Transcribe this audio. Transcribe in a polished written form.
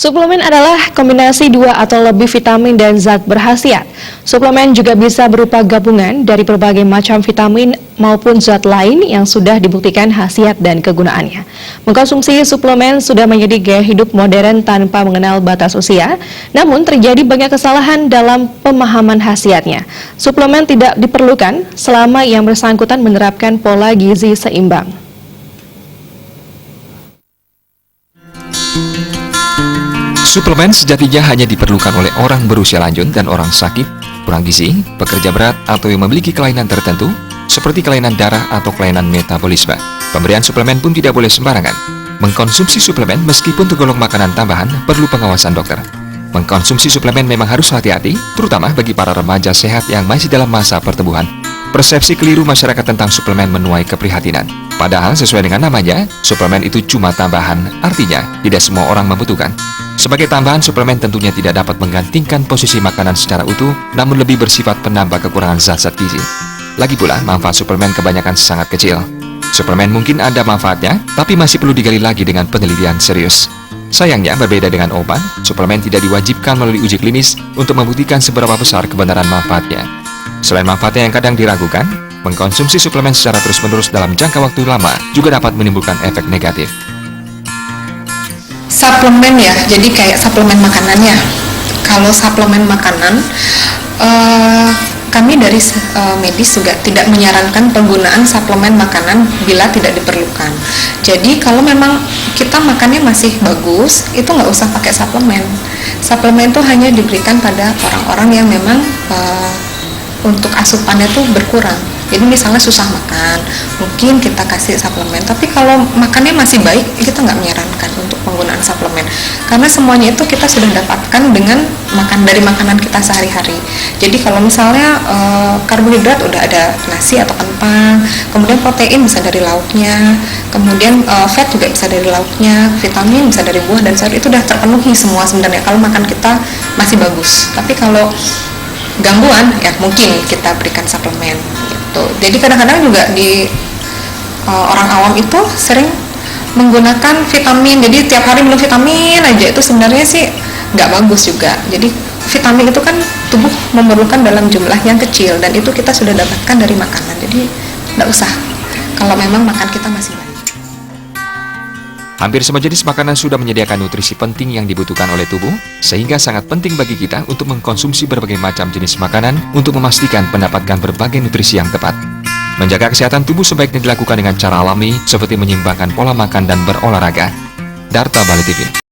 Suplemen adalah kombinasi dua atau lebih vitamin dan zat berkhasiat. Suplemen juga bisa berupa gabungan dari berbagai macam vitamin maupun zat lain yang sudah dibuktikan khasiat dan kegunaannya. Mengkonsumsi suplemen sudah menjadi gaya hidup modern tanpa mengenal batas usia, namun terjadi banyak kesalahan dalam pemahaman khasiatnya. Suplemen tidak diperlukan selama yang bersangkutan menerapkan pola gizi seimbang. Suplemen sejatinya hanya diperlukan oleh orang berusia lanjut dan orang sakit, kurang gizi, pekerja berat, atau yang memiliki kelainan tertentu, seperti kelainan darah atau kelainan metabolisme. Pemberian suplemen pun tidak boleh sembarangan. Mengkonsumsi suplemen meskipun tergolong makanan tambahan perlu pengawasan dokter. Mengkonsumsi suplemen memang harus hati-hati, terutama bagi para remaja sehat yang masih dalam masa pertumbuhan. Persepsi keliru masyarakat tentang suplemen menuai keprihatinan. Padahal sesuai dengan namanya, suplemen itu cuma tambahan, artinya tidak semua orang membutuhkan. Sebagai tambahan, suplemen tentunya tidak dapat menggantikan posisi makanan secara utuh, namun lebih bersifat penambah kekurangan zat-zat gizi. Lagi pula, manfaat suplemen kebanyakan sangat kecil. Suplemen mungkin ada manfaatnya, tapi masih perlu digali lagi dengan penelitian serius. Sayangnya, berbeda dengan obat, suplemen tidak diwajibkan melalui uji klinis untuk membuktikan seberapa besar kebenaran manfaatnya. Selain manfaatnya yang kadang diragukan, mengkonsumsi suplemen secara terus-menerus dalam jangka waktu lama juga dapat menimbulkan efek negatif. Suplemen ya, jadi kayak suplemen makanannya. Kalau suplemen makanan, kami dari medis juga tidak menyarankan penggunaan suplemen makanan bila tidak diperlukan. Jadi kalau memang kita makannya masih bagus, itu nggak usah pakai suplemen. Suplemen itu hanya diberikan pada orang-orang yang memang untuk asupannya tuh berkurang. Jadi misalnya susah makan, mungkin kita kasih suplemen. Tapi kalau makannya masih baik, kita nggak menyarankan untuk penggunaan suplemen. Karena semuanya itu kita sudah dapatkan dengan dari makanan kita sehari-hari. Jadi kalau misalnya karbohidrat udah ada nasi atau kentang, kemudian protein bisa dari lauknya, kemudian fat juga bisa dari lauknya, vitamin bisa dari buah dan sayur, itu udah terpenuhi semua sebenarnya kalau makan kita masih bagus. Tapi kalau gangguan, ya mungkin kita berikan suplemen. Jadi kadang-kadang juga di orang awam itu sering menggunakan vitamin, jadi tiap hari minum vitamin aja, itu sebenarnya sih nggak bagus juga. Jadi vitamin itu kan tubuh memerlukan dalam jumlah yang kecil, dan itu kita sudah dapatkan dari makanan, jadi nggak usah kalau memang makan kita masih baik. Hampir semua jenis makanan sudah menyediakan nutrisi penting yang dibutuhkan oleh tubuh, sehingga sangat penting bagi kita untuk mengkonsumsi berbagai macam jenis makanan untuk memastikan mendapatkan berbagai nutrisi yang tepat. Menjaga kesehatan tubuh sebaiknya dilakukan dengan cara alami, seperti menyeimbangkan pola makan dan berolahraga. Darta Bali TV.